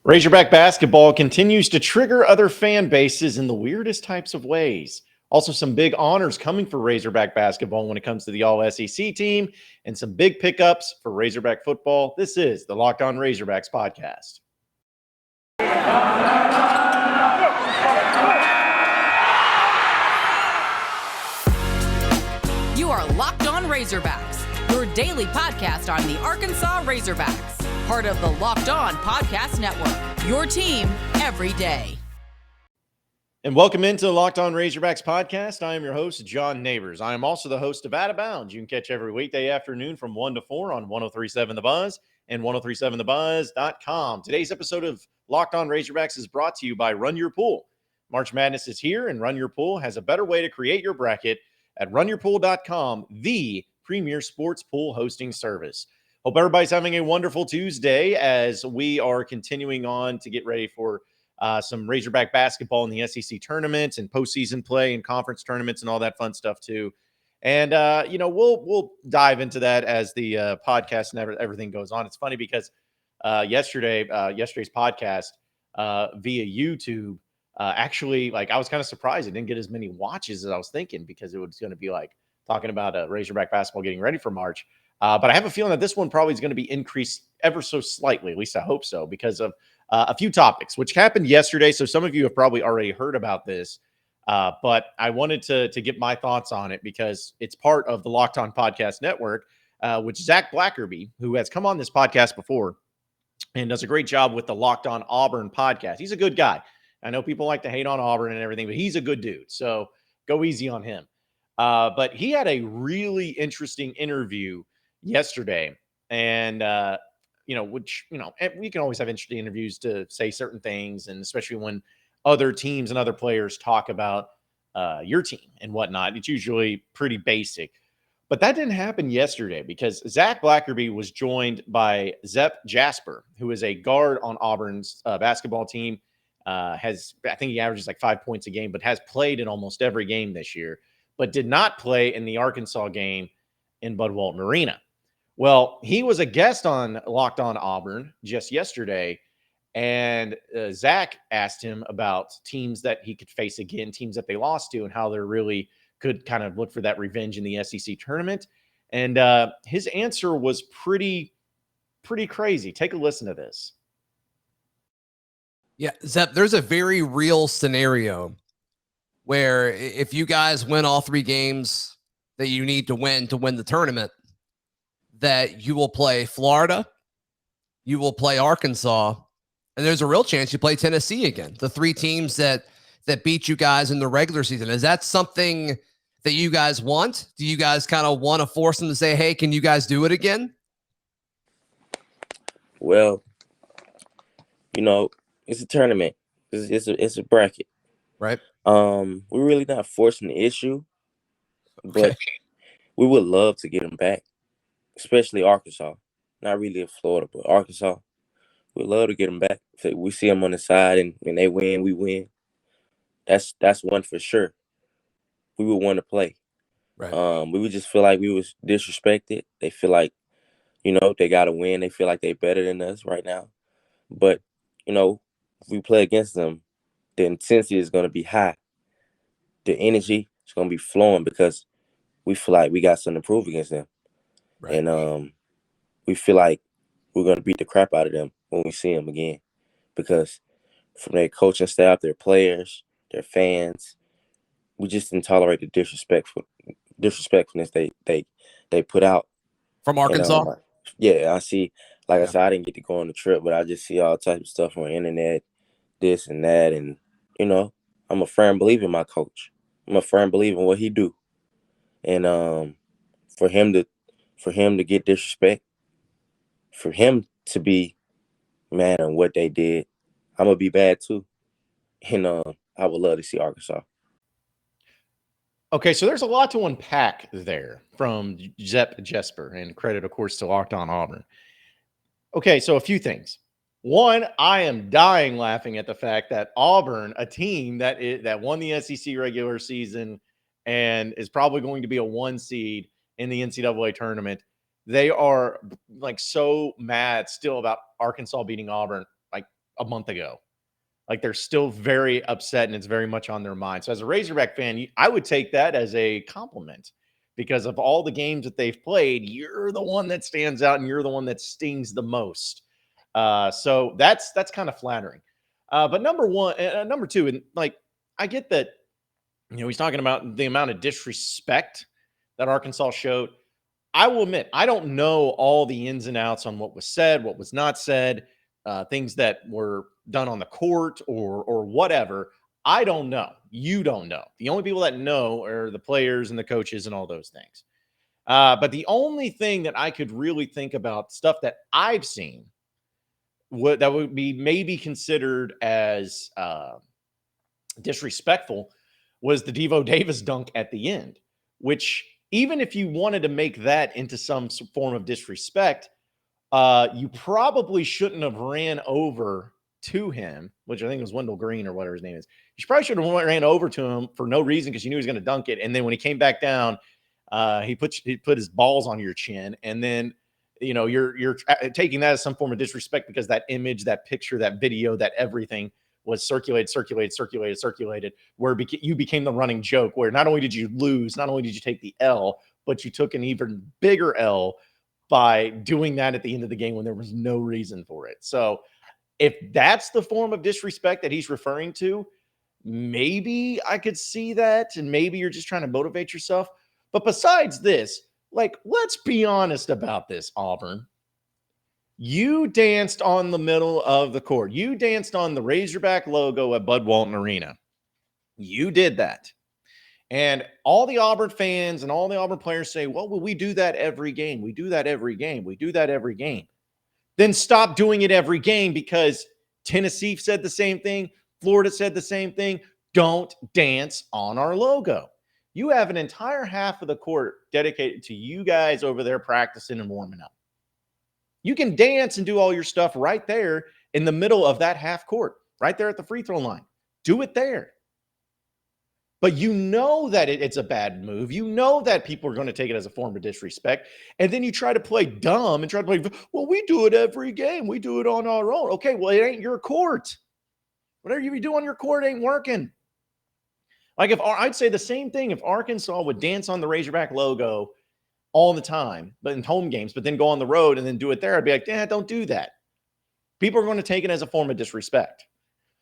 Razorback Basketball continues to trigger other fan bases in the weirdest types of ways. Also, some big honors coming for Razorback Basketball when it comes to the All-SEC team, and some big pickups for Razorback Football. This is the Locked On Razorbacks podcast. You are Locked On Razorbacks, your daily podcast on the Arkansas Razorbacks. Part of the Locked On Podcast Network, your team every day. And welcome into the Locked On Razorbacks podcast. I am your host, John Nabors. I am also the host of Out of Bounds. You can catch every weekday afternoon from 1 to 4 on 103.7 The Buzz and 103.7thebuzz.com. Today's episode of Locked On Razorbacks is brought to you by Run Your Pool. March Madness is here, and Run Your Pool has a better way to create your bracket at runyourpool.com, the premier sports pool hosting service. Hope everybody's having a wonderful Tuesday as we are continuing on to get ready for some Razorback basketball in the SEC tournament and postseason play and conference tournaments and all that fun stuff too. And we'll dive into that as the podcast and everything goes on. It's funny because yesterday's podcast via YouTube actually, I was kind of surprised it didn't get as many watches as I was thinking, because it was going to be talking about Razorback basketball getting ready for March. But I have a feeling that this one probably is going to be increased ever so slightly. At least I hope so, because of a few topics which happened yesterday. So some of you have probably already heard about this, but I wanted to get my thoughts on it because it's part of the Locked On Podcast Network, which Zach Blackerby, who has come on this podcast before and does a great job with the Locked On Auburn podcast. He's a good guy. I know people like to hate on Auburn and everything, but he's a good dude. So go easy on him. But he had a really interesting interview yesterday, and we can always have interesting interviews to say certain things, and especially when other teams and other players talk about your team and whatnot, it's usually pretty basic. But that didn't happen yesterday because Zach Blackerby was joined by Zep Jasper, who is a guard on Auburn's basketball team. I think he averages 5 points a game, but has played in almost every game this year, but did not play in the Arkansas game in Bud Walton Arena. Well, he was a guest on Locked On Auburn just yesterday, and Zach asked him about teams that he could face again, teams that they lost to, and how they really could kind of look for that revenge in the SEC tournament. And his answer was pretty crazy. Take a listen to this. Yeah, Zep, there's a very real scenario where if you guys win all 3 games that you need to win the tournament, that you will play Florida, you will play Arkansas, and there's a real chance you play Tennessee again. The 3 teams that beat you guys in the regular season. Is that something that you guys want? Do you guys kind of want to force them to say, hey, can you guys do it again? Well, it's a tournament. It's a bracket. Right. We're really not forcing the issue, but we would love to get them back, especially Arkansas. Not really in Florida, but Arkansas. We'd love to get them back. If we see them on the side and when they win, we win. That's one for sure. We would want to play. Right. We would just feel like we was disrespected. They feel like, they got to win. They feel like they better than us right now. But, if we play against them, the intensity is going to be high. The energy is going to be flowing because we feel like we got something to prove against them. Right. And we feel like we're going to beat the crap out of them when we see them again, because from their coaching staff, their players, their fans, we just didn't tolerate the disrespectfulness they put out. From Arkansas? I see. I said, I didn't get to go on the trip, but I just see all types of stuff on the internet, this and that, and I'm a firm believer in my coach. I'm a firm believer in what he do, and for him to get disrespect, for him to be mad on what they did, I'm gonna be bad too, and I would love to see Arkansas. Okay, so there's a lot to unpack there from Zep Jasper, and credit, of course, to Locked On Auburn. Okay, so a few things. One, I am dying laughing at the fact that Auburn, a team that won the SEC regular season and is probably going to be a 1 seed in the NCAA tournament, they are so mad still about Arkansas beating Auburn. a month ago. Like they're still very upset and it's very much on their mind. So as a Razorback fan, I would take that as a compliment because of all the games that they've played, you're the one that stands out and you're the one that stings the most. So that's kind of flattering. But number two, and like I get that, he's talking about the amount of disrespect that Arkansas showed. I will admit, I don't know all the ins and outs on what was said, what was not said, things that were done on the court or whatever. I don't know. You don't know. The only people that know are the players and the coaches and all those things. But the only thing that I could really think about, stuff that I've seen, that would be maybe considered as disrespectful, was the Devo Davis dunk at the end, which even if you wanted to make that into some form of disrespect, you probably shouldn't have ran over to him, which I think was Wendell Green or whatever his name is. You probably should have ran over to him for no reason because you knew he was going to dunk it. And then when he came back down, he put his balls on your chin. And then, you're taking that as some form of disrespect because that image, that picture, that video, that everything was circulated, where you became the running joke, where not only did you lose, not only did you take the L, but you took an even bigger L by doing that at the end of the game when there was no reason for it. So if that's the form of disrespect that he's referring to, maybe I could see that, and maybe you're just trying to motivate yourself. But besides this, like, let's be honest about this, Auburn. You danced on the middle of the court. You danced on the Razorback logo at Bud Walton Arena. You did that. And all the Auburn fans and all the Auburn players say, well, we do that every game. We do that every game. We do that every game. Then stop doing it every game, because Tennessee said the same thing. Florida said the same thing. Don't dance on our logo. You have an entire half of the court dedicated to you guys over there practicing and warming up. You can dance and do all your stuff right there in the middle of that half court, right there at the free throw line. Do it there. But you know that it's a bad move. You know that people are going to take it as a form of disrespect. And then you try to play dumb and try to play, well, we do it every game. We do it on our own. Okay, well, it ain't your court. Whatever you do on your court ain't working. Like, I'd say the same thing if Arkansas would dance on the Razorback logo all the time, but in home games, but then go on the road and then do it there, I'd be like, don't do that. People are going to take it as a form of disrespect.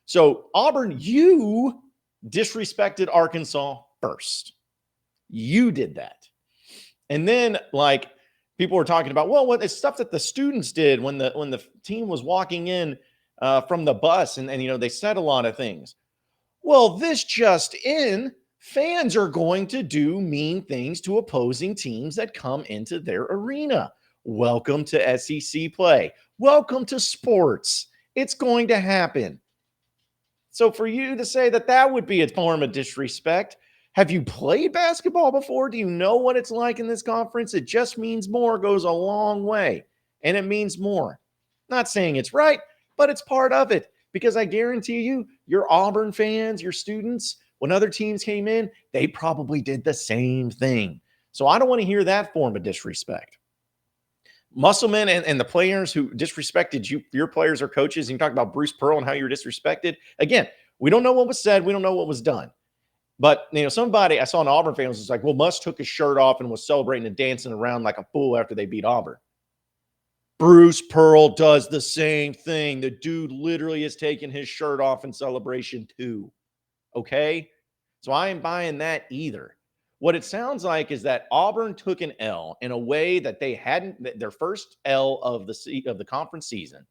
So Auburn, you disrespected Arkansas first. You did that. And then, like, people were talking about, well, it's stuff that the students did when the team was walking in from the bus, and they said a lot of things. Well, this just in, fans are going to do mean things to opposing teams that come into their arena. Welcome to SEC play. Welcome to sports. It's going to happen. So for you to say that would be a form of disrespect, have you played basketball before? Do you know what it's like in this conference? It just means more goes a long way, and it means more. Not saying it's right, but it's part of it, because I guarantee you, your Auburn fans, your students, when other teams came in, they probably did the same thing. So I don't want to hear that form of disrespect. Musselman and the players who disrespected you, your players or coaches, and you talk about Bruce Pearl and how you're disrespected. Again, we don't know what was said. We don't know what was done. But, somebody, I saw an Auburn fan was like, well, Muss took his shirt off and was celebrating and dancing around like a fool after they beat Auburn. Bruce Pearl does the same thing. The dude literally is taking his shirt off in celebration too. Okay? So I ain't buying that either. What it sounds like is that Auburn took an L in a way that they hadn't, their first L of the conference season.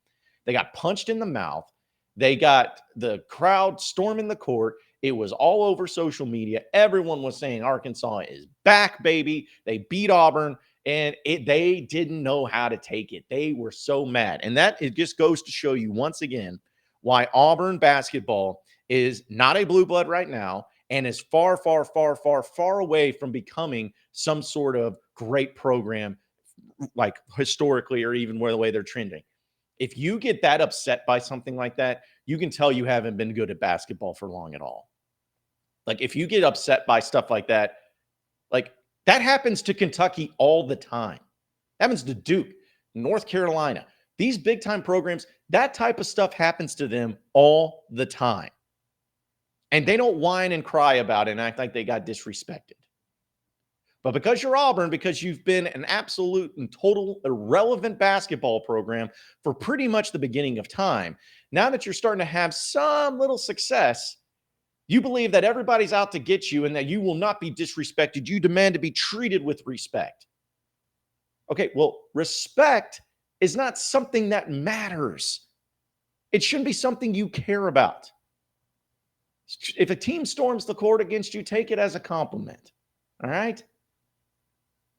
They got punched in the mouth. They got the crowd storming the court. It was all over social media. Everyone was saying Arkansas is back, baby. They beat Auburn, and they didn't know how to take it. They were so mad. And it just goes to show you once again why Auburn basketball is not a blue blood right now, and is far, far, far, far, far away from becoming some sort of great program, like historically, or even the way they're trending. If you get that upset by something like that, you can tell you haven't been good at basketball for long at all. Like, if you get upset by stuff like that, like, that happens to Kentucky all the time. Happens to Duke, North Carolina, These big-time programs, that type of stuff happens to them all the time. And they don't whine and cry about it and act like they got disrespected. But because you're Auburn, because you've been an absolute and total irrelevant basketball program for pretty much the beginning of time, now that you're starting to have some little success, you believe that everybody's out to get you and that you will not be disrespected. You demand to be treated with respect. Okay, well, respect is not something that matters. It shouldn't be something you care about. If a team storms the court against you, take it as a compliment. All right?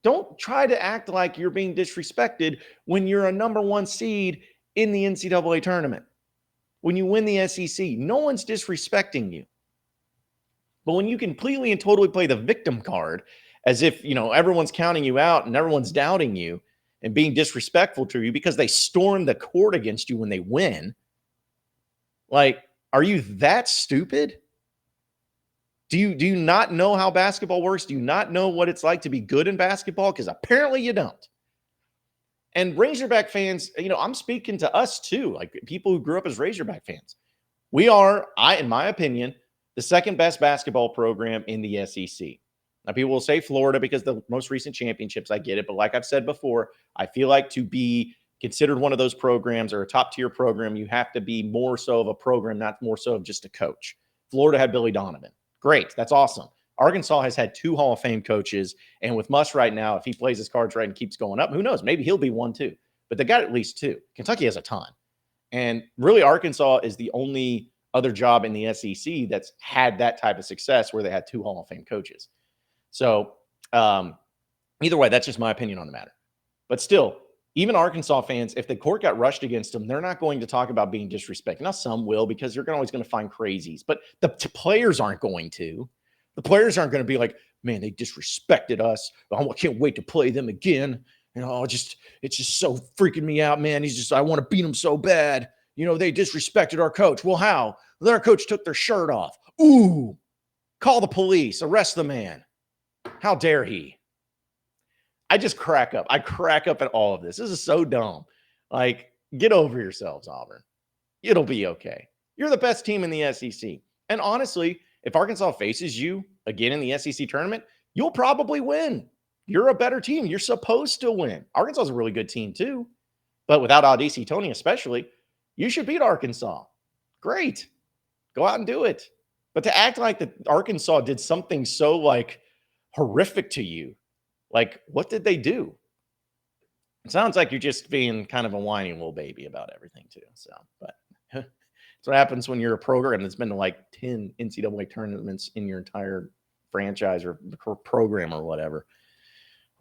Don't try to act like you're being disrespected when you're a number 1 seed in the NCAA tournament. When you win the SEC, no one's disrespecting you. But when you completely and totally play the victim card, as if, everyone's counting you out and everyone's doubting you and being disrespectful to you because they storm the court against you when they win, like, are you that stupid? Do you not know how basketball works? Do you not know what it's like to be good in basketball? Because apparently you don't. And Razorback fans, I'm speaking to us too, like people who grew up as Razorback fans. We are, in my opinion, the second best basketball program in the SEC. Now, people will say Florida because the most recent championships, I get it. But like I've said before, I feel like to be considered one of those programs or a top-tier program, you have to be more so of a program, not more so of just a coach. Florida had Billy Donovan. Great. That's awesome. Arkansas has had 2 Hall of Fame coaches. And with Muss right now, if he plays his cards right and keeps going up, who knows? Maybe he'll be 1 too. But they got at least 2. Kentucky has a ton. And really, Arkansas is the only other job in the SEC that's had that type of success where they had 2 Hall of Fame coaches. So either way, that's just my opinion on the matter. But still, even Arkansas fans, if the court got rushed against them, they're not going to talk about being disrespected. Now, some will because you're always going to find crazies. But the players aren't going to. The players aren't going to be like, man, they disrespected us. I can't wait to play them again. It's just so freaking me out, man. I want to beat them so bad. They disrespected our coach. Well, how? Their coach took their shirt off. Ooh, call the police. Arrest the man. How dare he? I just crack up. I crack up at all of this. This is so dumb. Like, get over yourselves, Auburn. It'll be okay. You're the best team in the SEC. And honestly, if Arkansas faces you again in the SEC tournament, you'll probably win. You're a better team. You're supposed to win. Arkansas is a really good team too. But without Audisi Tony especially, you should beat Arkansas. Great. Go out and do it. But to act like that Arkansas did something so horrific to you, like, what did they do? It sounds like you're just being kind of a whiny little baby about everything too. So, but that's what happens when you're a program that's been to 10 NCAA tournaments in your entire franchise or program or whatever.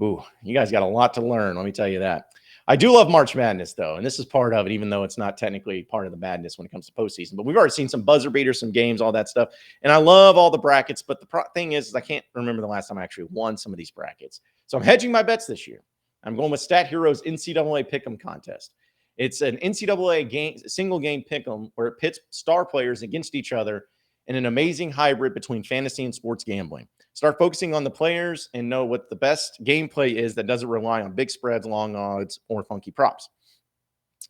Ooh, you guys got a lot to learn. Let me tell you that. I do love March Madness, though, and this is part of it, even though it's not technically part of the madness when it comes to postseason. But we've already seen some buzzer beaters, some games, all that stuff. And I love all the brackets. But the thing is I can't remember the last time I actually won some of these brackets. So I'm hedging my bets this year. I'm going with Stat Hero's NCAA Pick'em contest. It's an NCAA single game pick'em where it pits star players against each other in an amazing hybrid between fantasy and sports gambling. Start focusing on the players and know what the best gameplay is that doesn't rely on big spreads, long odds, or funky props.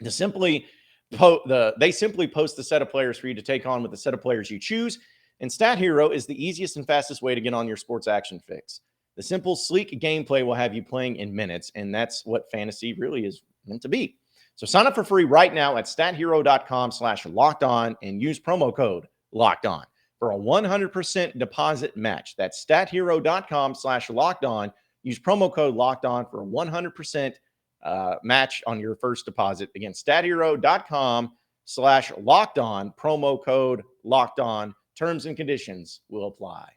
They simply post the set of players for you to take on with the set of players you choose, and Stat Hero is the easiest and fastest way to get on your sports action fix. The simple, sleek gameplay will have you playing in minutes, and that's what fantasy really is meant to be. So sign up for free right now at stathero.com/lockedon and use promo code LOCKEDON for a 100% deposit match. That's stathero.com/lockedon. Use promo code LOCKEDON for a 100% match on your first deposit. Again, stathero.com/lockedon, promo code LOCKEDON. Terms and conditions will apply.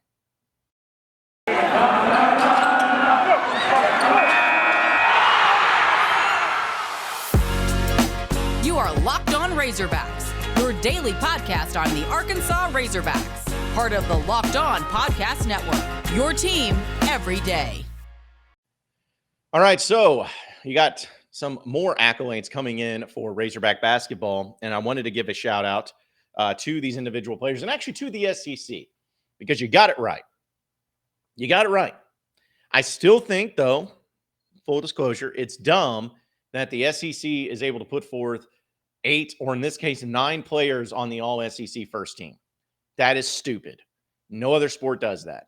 You are Locked On Razorbacks, your daily podcast on the Arkansas Razorbacks, part of the Locked On Podcast Network, your team every day. All right, so you got some more accolades coming in for Razorback basketball, and I wanted to give a shout out to these individual players and actually to the SEC because you got it right. You got it right. I still think, though, full disclosure, it's dumb that the SEC is able to put forth 8, or in this case, 9 players on the all SEC first team. That is stupid. No other sport does that.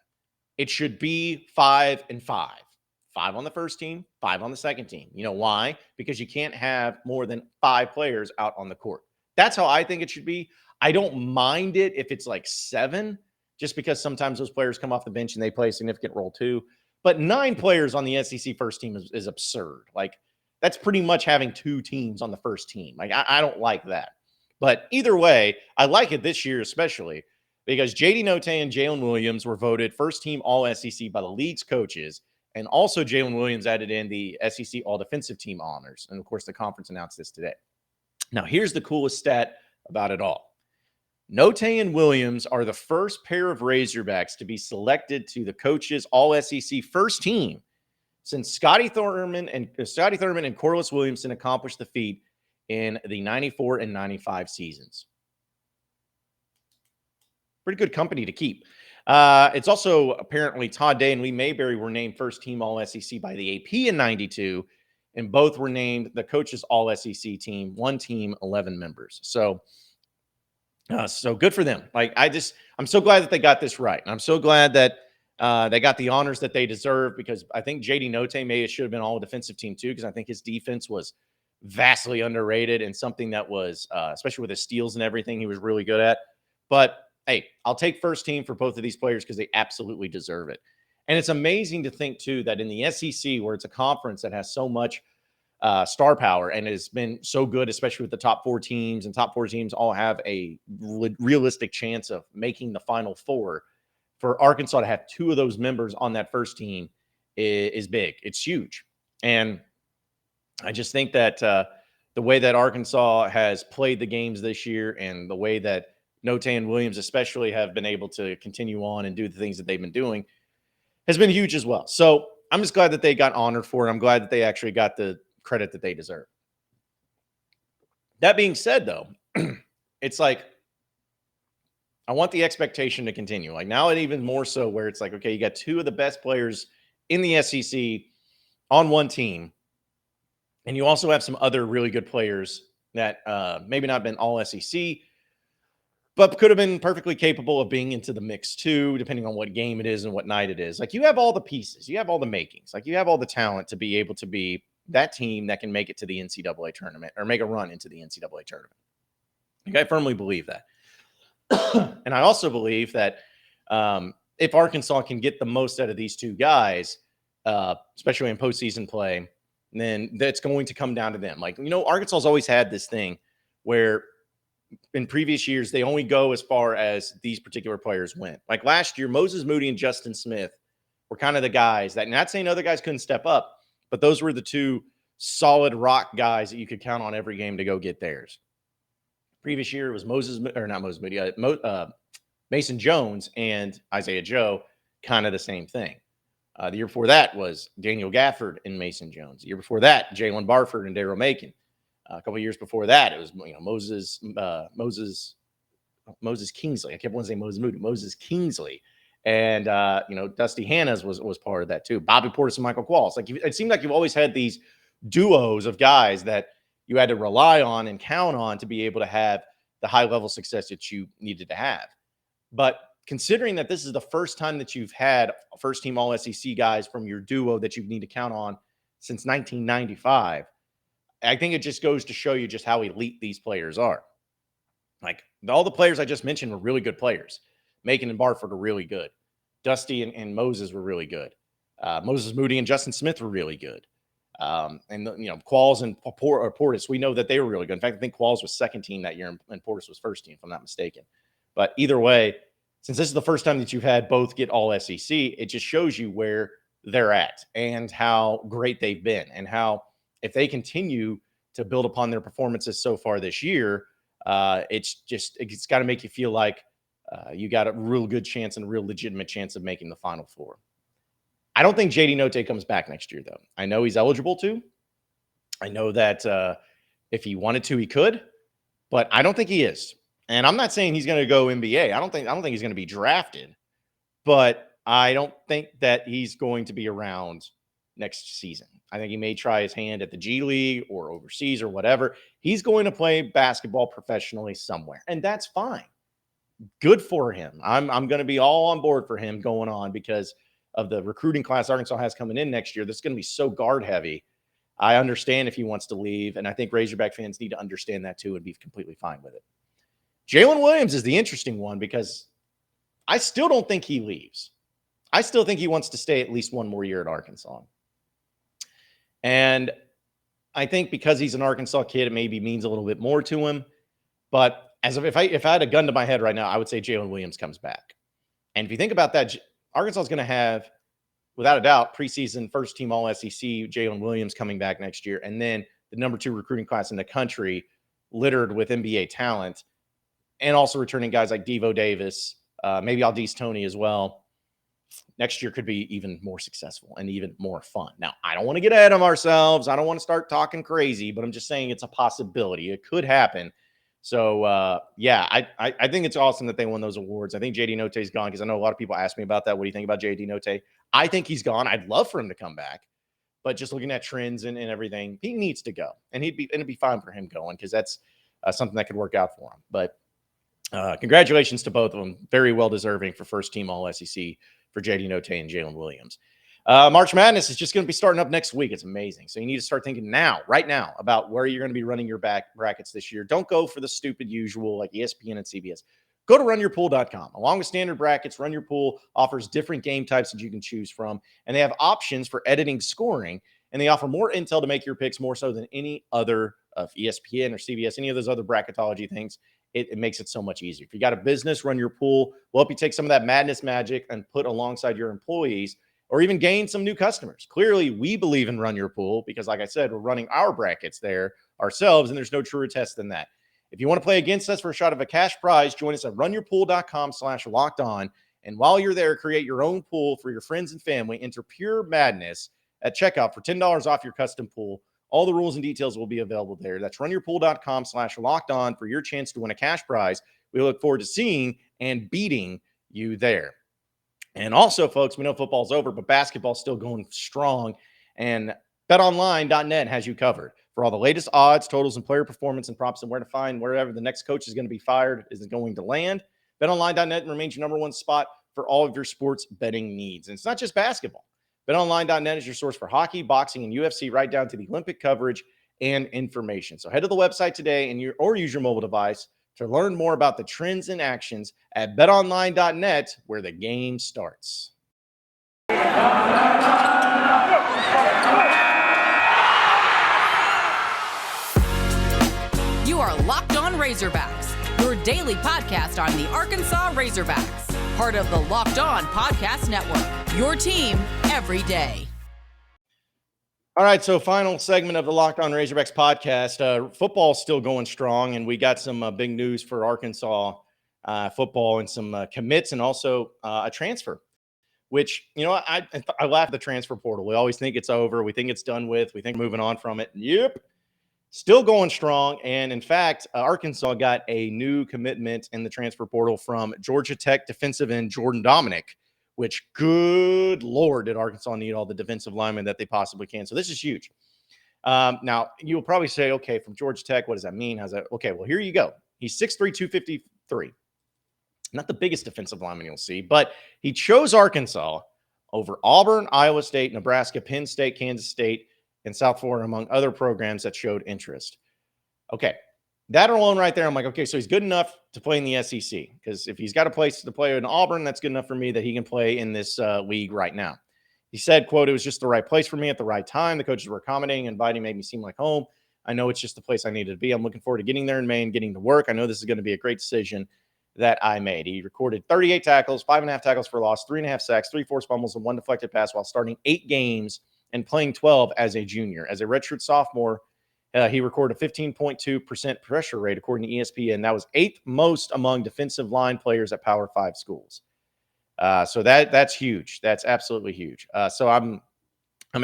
It should be 5 and 5. 5 on the first team, 5 on the second team. You know why? Because you can't have more than 5 players out on the court. That's how I think it should be. I don't mind it if it's like 7, just because sometimes those players come off the bench and they play a significant role too. But 9 players on the SEC first team is absurd. Like, that's pretty much having 2 teams on the first team. Like, I don't like that. But either way, I like it this year especially because J.D. Notae and Jaylin Williams were voted first team all SEC by the league's coaches. And also Jaylin Williams added in the SEC all defensive team honors. And of course, the conference announced this today. Now, here's the coolest stat about it all. Notae and Williams are the first pair of Razorbacks to be selected to the coaches all SEC first team since Scotty Thurman and Corliss Williamson accomplished the feat in the 94 and 95 seasons. Pretty good company to keep. It's also apparently Todd Day and Lee Mayberry were named first team all SEC by the AP in 92, and both were named the coaches all SEC team, 1 team, 11 members. So good for them. Like, I'm so glad that they got this right. And I'm so glad that they got the honors that they deserve, because I think JD Notae should have been all defensive team too, because I think his defense was vastly underrated and something that was, especially with his steals and everything, he was really good at. But hey, I'll take first team for both of these players because they absolutely deserve it. And it's amazing to think too that in the SEC, where it's a conference that has so much star power and has been so good, especially with the top 4 teams, and top 4 teams all have a realistic chance of making the Final Four, for Arkansas to have 2 of those members on that first team is big. It's huge. And I just think that the way that Arkansas has played the games this year, and the way that Notae and Williams especially have been able to continue on and do the things that they've been doing, has been huge as well. So I'm just glad that they got honored for it. I'm glad that they actually got the credit that they deserve. That being said, though, it's like, I want the expectation to continue. Like, now, it even more so where it's like, okay, you got 2 of the best players in the SEC on one team, and you also have some other really good players that maybe not been all SEC, but could have been perfectly capable of being into the mix too, depending on what game it is and what night it is. Like, you have all the pieces, you have all the makings, like you have all the talent to be able to be that team that can make it to the NCAA tournament, or make a run into the NCAA tournament. Like, I firmly believe that. And I also believe that if Arkansas can get the most out of these 2 guys, especially in postseason play, then that's going to come down to them. Like, Arkansas's always had this thing where in previous years, they only go as far as these particular players went. Like last year, Moses Moody and Justin Smith were kind of the guys that, not saying other guys couldn't step up, but those were the 2 solid rock guys that you could count on every game to go get theirs. Previous year, it was Mason Jones and Isaiah Joe, kind of the same thing. The year before that was Daniel Gafford and Mason Jones. The year before that, Jalen Barford and Daryl Macon. A couple of years before that, it was Moses Kingsley. I kept wanting to say Moses Moody, Moses Kingsley, and Dusty Hannas was part of that too. Bobby Portis and Michael Qualls. Like, it seemed like you've always had these duos of guys that you had to rely on and count on to be able to have the high level success that you needed to have. But considering that this is the first time that you've had first team all SEC guys from your duo that you need to count on since 1995, I think it just goes to show you just how elite these players are. Like, all the players I just mentioned were really good players. Macon and Barford are really good. Dusty and Moses were really good. Moses Moody and Justin Smith were really good. Qualls and Portis, we know that they were really good. In fact, I think Qualls was second team that year and Portis was first team, if I'm not mistaken. But either way, since this is the first time that you've had both get all SEC, it just shows you where they're at and how great they've been, and how, if they continue to build upon their performances so far this year, it's got to make you feel like you got a real good chance and a real legitimate chance of making the Final Four. I don't think JD Notae comes back next year, though. I know he's eligible to. I know that if he wanted to, he could, but I don't think he is. And I'm not saying he's going to go NBA. I don't think he's going to be drafted, but I don't think that he's going to be around next season. I think he may try his hand at the G League or overseas or whatever. He's going to play basketball professionally somewhere, and that's fine. Good for him. I'm going to be all on board for him going on because of the recruiting class Arkansas has coming in next year. That's going to be so guard heavy. I understand if he wants to leave, and I think Razorback fans need to understand that too and be completely fine with it. Jaylin Williams is the interesting one because I still don't think he leaves. I still think he wants to stay at least one more year at Arkansas. And I think because he's an Arkansas kid, it maybe means a little bit more to him. But if I had a gun to my head right now, I would say Jaylin Williams comes back. And if you think about that, Arkansas is going to have, without a doubt, preseason first team All-SEC Jaylin Williams coming back next year, and then the number 2 recruiting class in the country littered with NBA talent, and also returning guys like Devo Davis, maybe Aldis Toney as well. Next year could be even more successful and even more fun. Now, I don't want to get ahead of ourselves. I don't want to start talking crazy, but I'm just saying it's a possibility. It could happen. So, I think it's awesome that they won those awards. I think JD Notae's gone because I know a lot of people ask me about that. What do you think about JD Notae? I think he's gone. I'd love for him to come back. But just looking at trends and everything, he needs to go. And it'd be fine for him going because that's something that could work out for him. But congratulations to both of them. Very well deserving for first team All-SEC for JD Notae and Jaylin Williams. March Madness is just going to be starting up next week. It's amazing. So you need to start thinking right now, about where you're going to be running your brackets this year. Don't go for the stupid usual like ESPN and CBS. Go to runyourpool.com. Along with standard brackets, Run Your Pool offers different game types that you can choose from, and they have options for editing scoring, and they offer more intel to make your picks more so than any other of ESPN or CBS, any of those other bracketology things. It makes it so much easier. If you got a business, Run Your Pool will help you take some of that madness magic and put alongside your employees, or even gain some new customers. Clearly, we believe in Run Your Pool because, like I said, we're running our brackets there ourselves, and there's no truer test than that. If you want to play against us for a shot of a cash prize, join us at runyourpool.com/lockedon. And while you're there, create your own pool for your friends and family. Enter Pure Madness at checkout for $10 off your custom pool. All the rules and details will be available there. That's runyourpool.com/lockedon for your chance to win a cash prize. We look forward to seeing and beating you there. And also, folks, we know football's over, but basketball's still going strong. And betonline.net has you covered for all the latest odds, totals, and player performance and props, and where to find wherever the next coach is going to be fired is going to land. BetOnline.net remains your number one spot for all of your sports betting needs. And it's not just basketball. BetOnline.net is your source for hockey, boxing, and UFC, right down to the Olympic coverage and information. So head to the website today or use your mobile device to learn more about the trends and actions at betonline.net, where the game starts. You are Locked On Razorbacks, your daily podcast on the Arkansas Razorbacks, part of the Locked On Podcast Network, your team every day. All right, so final segment of the Locked On Razorbacks podcast. Football's still going strong, and we got some big news for Arkansas football and some commits and also a transfer, which, I laugh at the transfer portal. We always think it's over. We think it's done with. We think we're moving on from it. Yep. Still going strong. And in fact, Arkansas got a new commitment in the transfer portal from Georgia Tech defensive end Jordan Dominic, which, good Lord, did Arkansas need all the defensive linemen that they possibly can. So this is huge. Now, you'll probably say, okay, from Georgia Tech, what does that mean? How's that? Okay, well, here you go. He's 6'3", 253. Not the biggest defensive lineman you'll see, but he chose Arkansas over Auburn, Iowa State, Nebraska, Penn State, Kansas State, and South Florida, among other programs that showed interest. Okay, that alone right there, I'm like, okay, so he's good enough to play in the SEC, because if he's got a place to play in Auburn, that's good enough for me that he can play in this league right now. He said, quote, "It was just the right place for me at the right time. The coaches were accommodating and inviting, made me seem like home. I know it's just the place I needed to be. I'm looking forward to getting there in May and getting to work. I know this is going to be a great decision that I made." He recorded 38 tackles, 5.5 tackles for loss, 3.5 sacks, 3 forced fumbles, and 1 deflected pass while starting 8 games and playing 12 as a junior. As a redshirt sophomore, he recorded a 15.2% pressure rate, according to ESPN. That was 8th most among defensive line players at Power 5 schools. So that's huge. That's absolutely huge. So I'm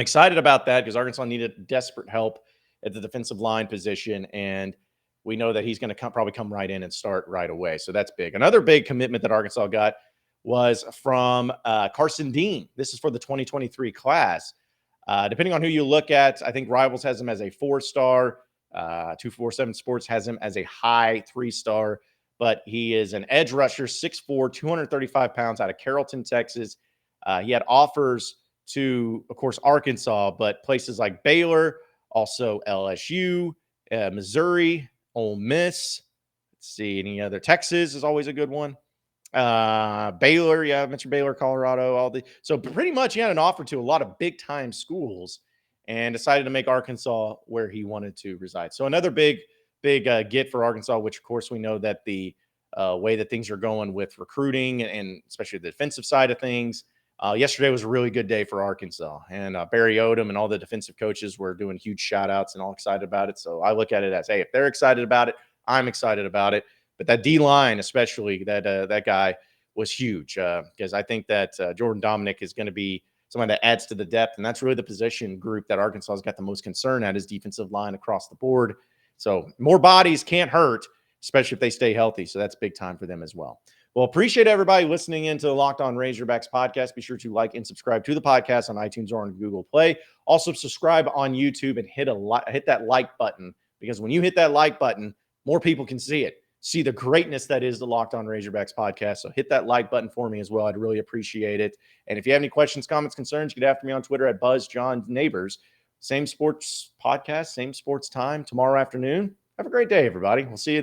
excited about that because Arkansas needed desperate help at the defensive line position, and we know that he's going to probably come right in and start right away. So that's big. Another big commitment that Arkansas got was from Carson Dean. This is for the 2023 class. Depending on who you look at, I think Rivals has him as a 4-star. 247 Sports has him as a high 3-star, but he is an edge rusher, 6'4", 235 pounds out of Carrollton, Texas. He had offers to, of course, Arkansas, but places like Baylor, also LSU, Missouri, Ole Miss. Let's see, any other? Texas is always a good one. Baylor, I mentioned Baylor, Colorado, so pretty much he had an offer to a lot of big time schools and decided to make Arkansas where he wanted to reside. So another big get for Arkansas, which of course we know that the way that things are going with recruiting and especially the defensive side of things. Yesterday was a really good day for Arkansas, and Barry Odom and all the defensive coaches were doing huge shout outs and all excited about it. So I look at it as, hey, if they're excited about it, I'm excited about it. But that D line, especially that guy, was huge because I think that Jordan Dominic is going to be someone that adds to the depth, and that's really the position group that Arkansas has got the most concern at, is defensive line across the board. So more bodies can't hurt, especially if they stay healthy. So that's big time for them as well. Well, appreciate everybody listening into the Locked On Razorbacks podcast. Be sure to like and subscribe to the podcast on iTunes or on Google Play. Also subscribe on YouTube and hit that like button, because when you hit that like button, more people can see it. See the greatness that is the Locked On Razorbacks podcast. So hit that like button for me as well. I'd really appreciate it. And if you have any questions, comments, concerns, get after me on Twitter at BuzzJohnNabors. Same sports podcast, same sports time tomorrow afternoon. Have a great day, everybody. We'll see you then.